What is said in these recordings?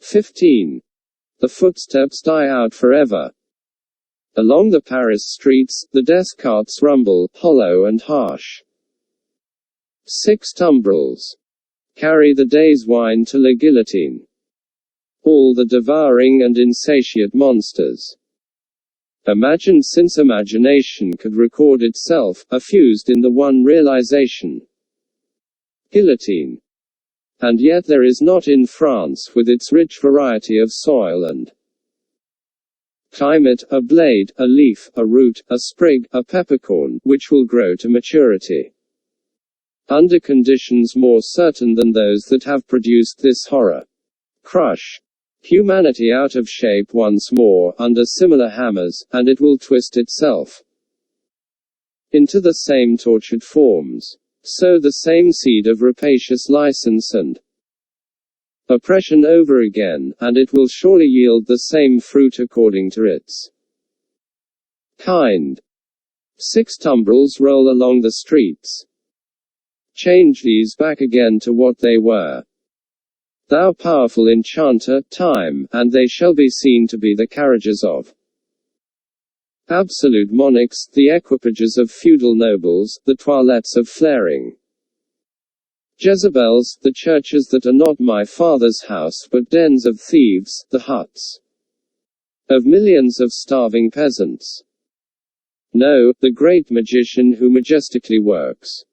15. The footsteps die out forever. Along the Paris streets, the death carts rumble, hollow and harsh. 6 tumbrils carry the day's wine to la guillotine. All the devouring and insatiate monsters. Imagined since imagination could record itself, are fused in the one realization. Guillotine. And yet there is not in France, with its rich variety of soil and climate, a blade, a leaf, a root, a sprig, a peppercorn, which will grow to maturity under conditions more certain than those that have produced this horror. Crush humanity out of shape once more, under similar hammers, and it will twist itself into the same tortured forms. Sow the same seed of rapacious license and oppression over again, and it will surely yield the same fruit according to its kind. 6 tumbrils roll along the streets. Change these back again to what they were, thou powerful enchanter, time, and they shall be seen to be the carriages of absolute monarchs, the equipages of feudal nobles, the toilettes of flaring Jezebels, the churches that are not my father's house but dens of thieves, the huts of millions of starving peasants. No, the great magician who majestically works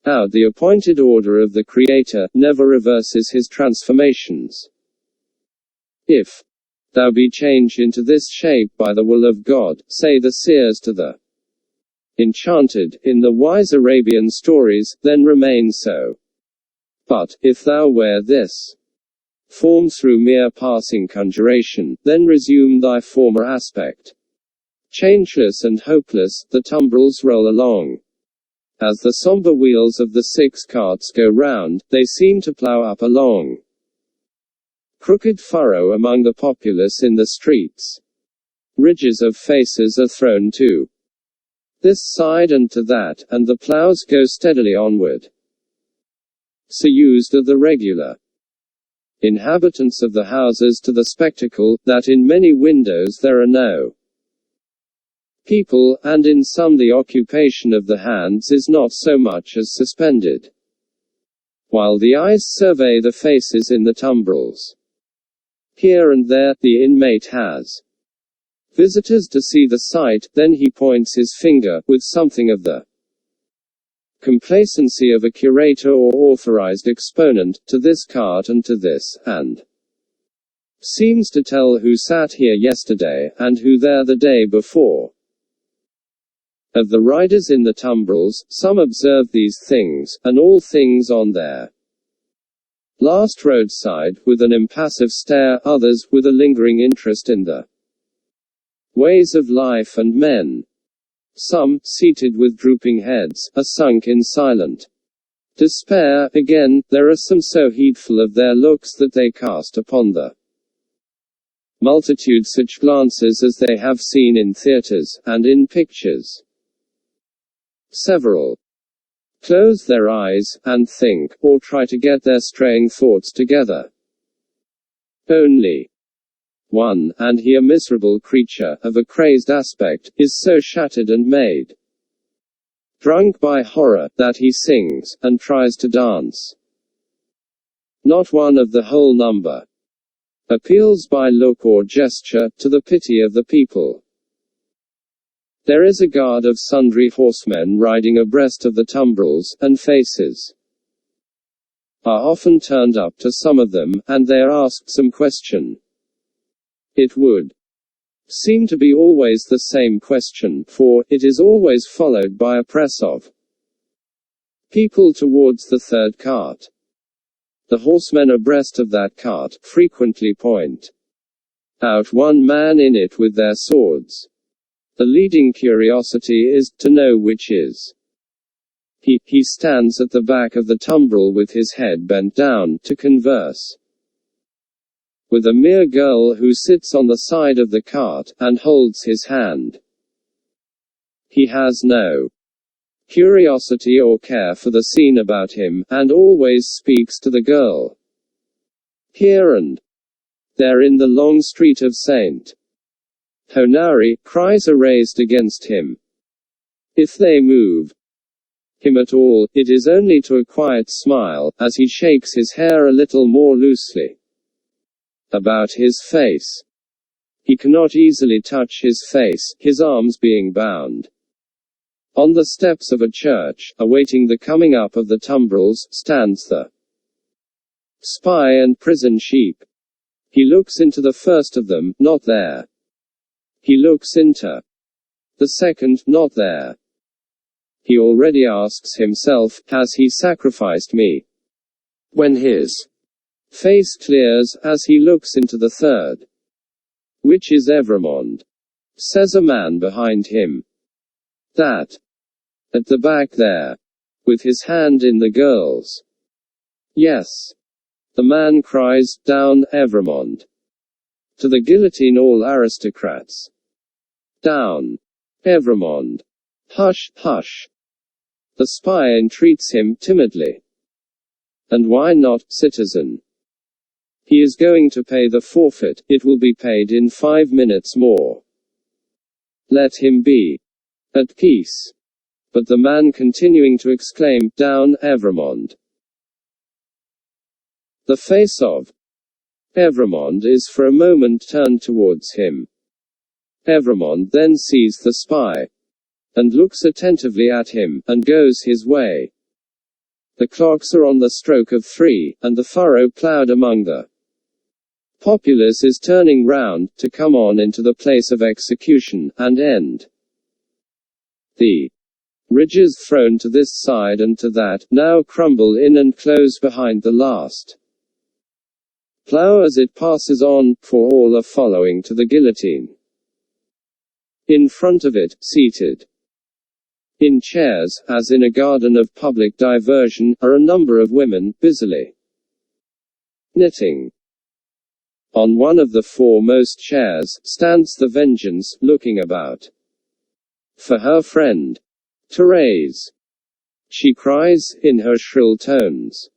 out the appointed order of the Creator, never reverses his transformations. If thou be changed into this shape by the will of God, say the seers to the enchanted, in the wise Arabian stories, then remain so. But, if thou wear this form through mere passing conjuration, then resume thy former aspect. Changeless and hopeless, the tumbrils roll along. As the somber wheels of the 6 carts go round, they seem to plough up a long, crooked furrow among the populace in the streets. Ridges of faces are thrown to this side and to that, and the ploughs go steadily onward. So used are the regular inhabitants of the houses to the spectacle, that in many windows there are no people, and in some the occupation of the hands is not so much as suspended, while the eyes survey the faces in the tumbrils. Here and there, the inmate has visitors to see the sight, then he points his finger, with something of the complacency of a curator or authorized exponent, to this cart and to this, and seems to tell who sat here yesterday, and who there the day before. Of the riders in the tumbrils, some observe these things, and all things on their last roadside, with an impassive stare, others, with a lingering interest in the ways of life and men. Some, seated with drooping heads, are sunk in silent despair. Again, there are some so heedful of their looks that they cast upon the multitude such glances as they have seen in theaters, and in pictures. Several close their eyes, and think, or try to get their straying thoughts together. Only one, and he, a miserable creature, of a crazed aspect, is so shattered and made drunk by horror, that he sings, and tries to dance. Not one of the whole number appeals by look or gesture, to the pity of the people. There is a guard of sundry horsemen riding abreast of the tumbrils, and faces are often turned up to some of them, and they are asked some question. It would seem to be always the same question, for it is always followed by a press of people towards the 3rd cart. The horsemen abreast of that cart frequently point out one man in it with their swords. The leading curiosity is to know which is he. He stands at the back of the tumbril with his head bent down, to converse with a mere girl who sits on the side of the cart, and holds his hand. He has no curiosity or care for the scene about him, and always speaks to the girl. Here and there in the long street of St. Honari, cries are raised against him. If they move him at all, it is only to a quiet smile, as he shakes his hair a little more loosely about his face. He cannot easily touch his face, his arms being bound. On the steps of a church, awaiting the coming up of the tumbrils, stands the spy and prison sheep. He looks into the first of them, not there. He looks into the second, not there. He already asks himself, has he sacrificed me? When his face clears, as he looks into the third. Which is Evremond? Says a man behind him. That. At the back there. With his hand in the girl's. Yes. The man cries, down, Evremond. To the guillotine all aristocrats. Down. Evremond. Hush, hush. The spy entreats him, timidly. And why not, citizen? He is going to pay the forfeit, it will be paid in 5 minutes more. Let him be at peace. But the man continuing to exclaim, down, Evremond. The face of Evremond is for a moment turned towards him. Evremond then sees the spy, and looks attentively at him, and goes his way. The clocks are on the stroke of 3, and the furrow ploughed among the populace is turning round, to come on into the place of execution, and end. The ridges thrown to this side and to that, now crumble in and close behind the last plough as it passes on, for all are following to the guillotine. In front of it, seated in chairs, as in a garden of public diversion, are a number of women, busily knitting. On one of the foremost chairs, stands the Vengeance, looking about for her friend, Therese. She cries, in her shrill tones.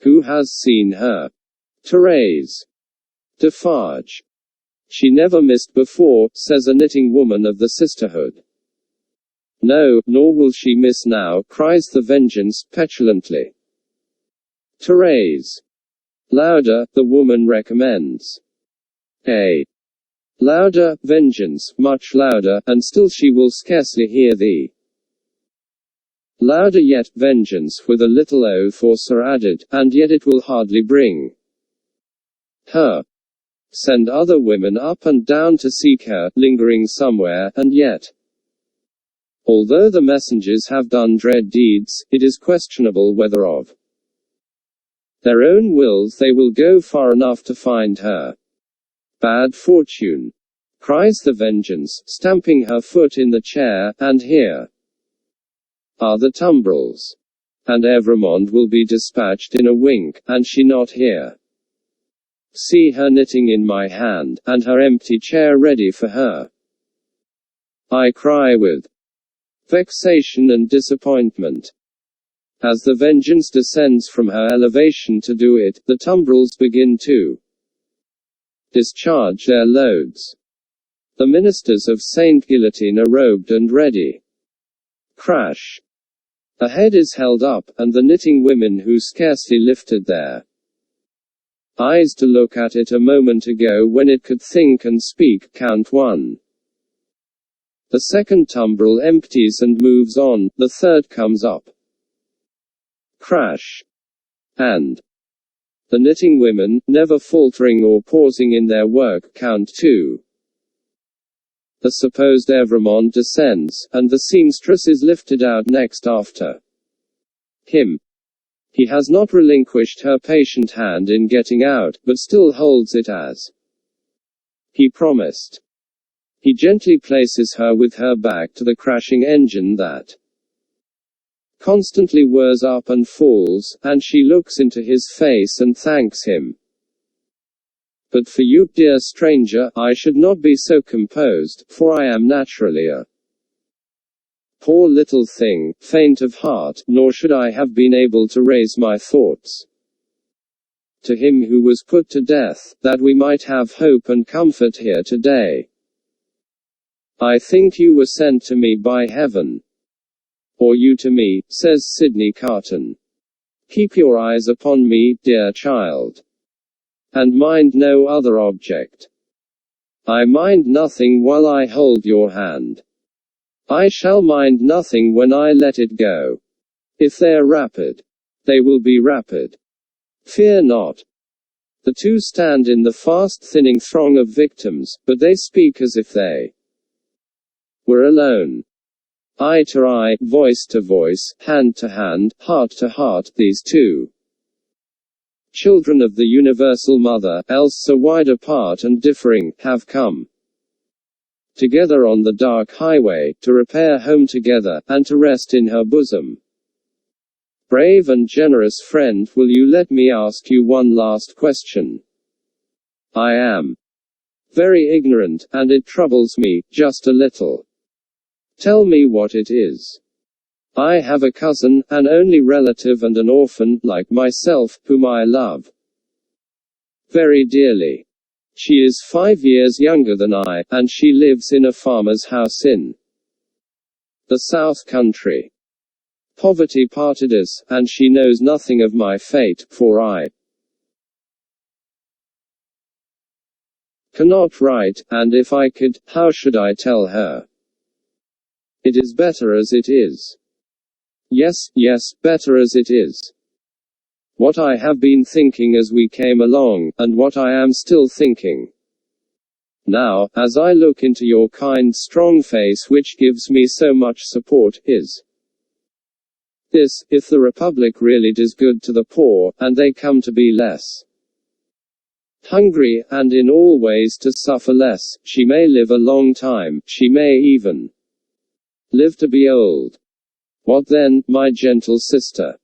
Who has seen her? Therese. Defarge. She never missed before, says a knitting woman of the sisterhood. No, nor will she miss now, cries the Vengeance, petulantly. Therese. Louder, the woman recommends. Louder, Vengeance, much louder, and still she will scarcely hear thee. Louder yet, Vengeance, with a little oath or sir added, and yet it will hardly bring her. Send other women up and down to seek her, lingering somewhere, and yet, although the messengers have done dread deeds, it is questionable whether of their own wills they will go far enough to find her. Bad fortune, cries the Vengeance, stamping her foot in the chair, and here are the tumbrils. And Evremond will be dispatched in a wink, and she not here. See her knitting in my hand, and her empty chair ready for her. I cry with vexation and disappointment. As the Vengeance descends from her elevation to do it, the tumbrils begin to discharge their loads. The ministers of Saint Guillotine are robed and ready. Crash. A head is held up, and the knitting women who scarcely lifted their eyes to look at it a moment ago when it could think and speak, count 1. The second tumbril empties and moves on, the third comes up. Crash. And the knitting women, never faltering or pausing in their work, count 2. The supposed Evremond descends, and the seamstress is lifted out next after him. He has not relinquished her patient hand in getting out, but still holds it as he promised. He gently places her with her back to the crashing engine that constantly whirs up and falls, and she looks into his face and thanks him. But for you, dear stranger, I should not be so composed, for I am naturally a poor little thing, faint of heart, nor should I have been able to raise my thoughts to him who was put to death, that we might have hope and comfort here today. I think you were sent to me by heaven. Or you to me, says Sidney Carton. Keep your eyes upon me, dear child. And mind no other object. I mind nothing while I hold your hand. I shall mind nothing when I let it go. If they are rapid, they will be rapid. Fear not. The two stand in the fast thinning throng of victims, but they speak as if they were alone. Eye to eye, voice to voice, hand to hand, heart to heart, these two children of the universal mother, else so wide apart and differing, have come together on the dark highway, to repair home together, and to rest in her bosom. Brave and generous friend, will you let me ask you one last question? I am very ignorant, and it troubles me, just a little. Tell me what it is. I have a cousin, an only relative and an orphan, like myself, whom I love very dearly. She is 5 years younger than I, and she lives in a farmer's house in the South Country. Poverty parted us, and she knows nothing of my fate, for I cannot write, and if I could, how should I tell her? It is better as it is. Yes, yes, better as it is. What I have been thinking as we came along, and what I am still thinking now, as I look into your kind, strong face which gives me so much support, is this: if the Republic really does good to the poor, and they come to be less hungry, and in all ways to suffer less, she may live a long time, she may even live to be old. What then, my gentle sister?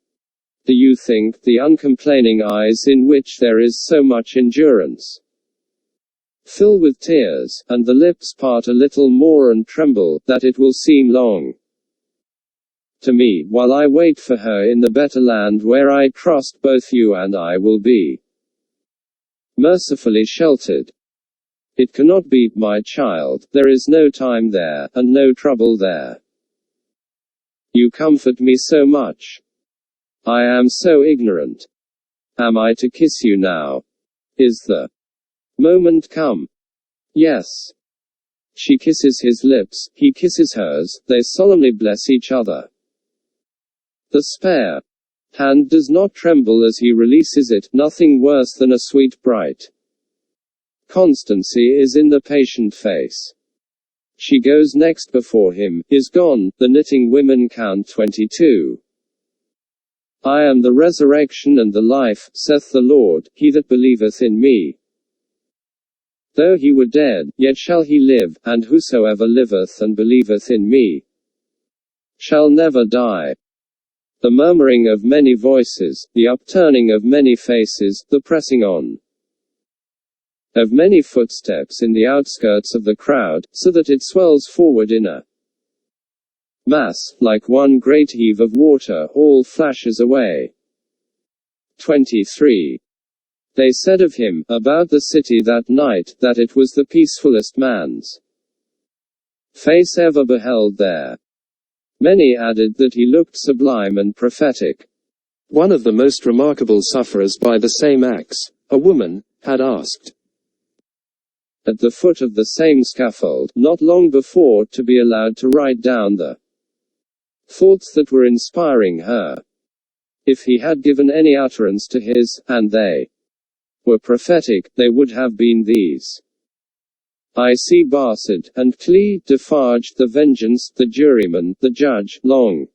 Do you think, the uncomplaining eyes in which there is so much endurance fill with tears, and the lips part a little more and tremble, that it will seem long to me, while I wait for her in the better land where I trust both you and I will be mercifully sheltered? It cannot be, my child, there is no time there, and no trouble there. You comfort me so much. I am so ignorant. Am I to kiss you now? Is the moment come? Yes. She kisses his lips, he kisses hers, they solemnly bless each other. The spare hand does not tremble as he releases it, nothing worse than a sweet bright constancy is in the patient face. She goes next before him, is gone, the knitting women count 22. I am the resurrection and the life, saith the Lord, he that believeth in me, though he were dead, yet shall he live, and whosoever liveth and believeth in me shall never die. The murmuring of many voices, the upturning of many faces, the pressing on of many footsteps in the outskirts of the crowd, so that it swells forward in a mass, like one great heave of water, all flashes away. 23. They said of him, about the city that night, that it was the peacefulest man's face ever beheld there. Many added that he looked sublime and prophetic. One of the most remarkable sufferers by the same axe, a woman, had asked at the foot of the same scaffold, not long before, to be allowed to write down the thoughts that were inspiring her. If he had given any utterance to his, and they were prophetic, they would have been these: I see Barsad, and Clee, Defarge, the vengeance, the juryman, the judge, long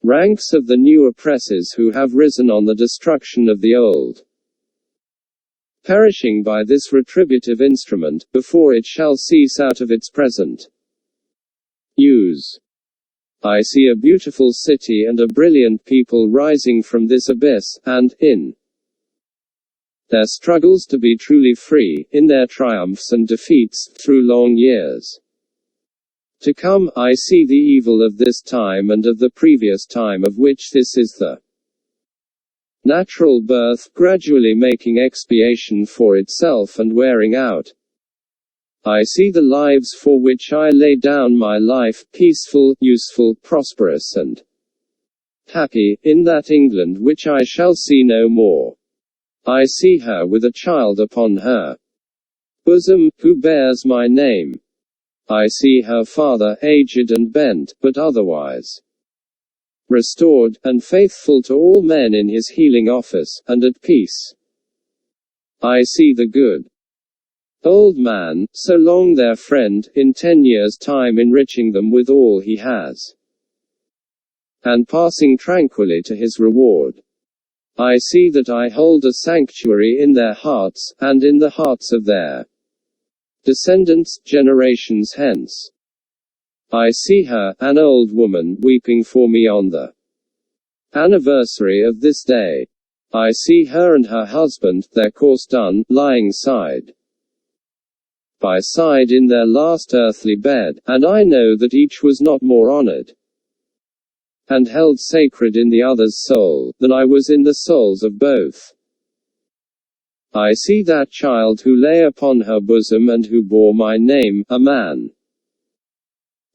ranks of the new oppressors who have risen on the destruction of the old, perishing by this retributive instrument, before it shall cease out of its present use. I see a beautiful city and a brilliant people rising from this abyss, and, in their struggles to be truly free, in their triumphs and defeats, through long years to come, I see the evil of this time and of the previous time of which this is the Natural birth, gradually making expiation for itself and wearing out. I see the lives for which I lay down my life, peaceful, useful, prosperous and happy, in that England which I shall see no more. I see her with a child upon her bosom, who bears my name. I see her father, aged and bent, but otherwise restored, and faithful to all men in his healing office, and at peace. I see the good old man, so long their friend, in 10 years' time enriching them with all he has, and passing tranquilly to his reward. I see that I hold a sanctuary in their hearts, and in the hearts of their descendants, generations hence. I see her, an old woman, weeping for me on the anniversary of this day. I see her and her husband, their course done, lying side by side in their last earthly bed, and I know that each was not more honored and held sacred in the other's soul, than I was in the souls of both. I see that child who lay upon her bosom and who bore my name, a man,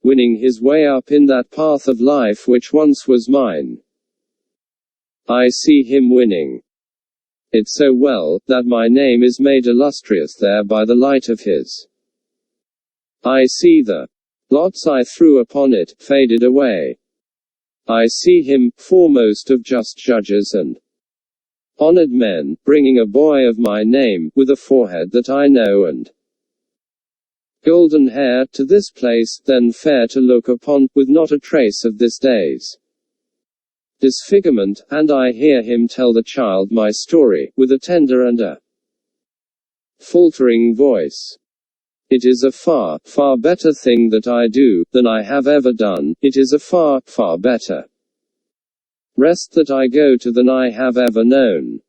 winning his way up in that path of life which once was mine. I see him winning it so well, that my name is made illustrious there by the light of his. I see the lots I threw upon it, faded away. I see him, foremost of just judges and honored men, bringing a boy of my name, with a forehead that I know and golden hair, to this place, then fair to look upon, with not a trace of this day's disfigurement, and I hear him tell the child my story, with a tender and a faltering voice. It is a far, far better thing that I do, than I have ever done, it is a far, far better rest that I go to than I have ever known.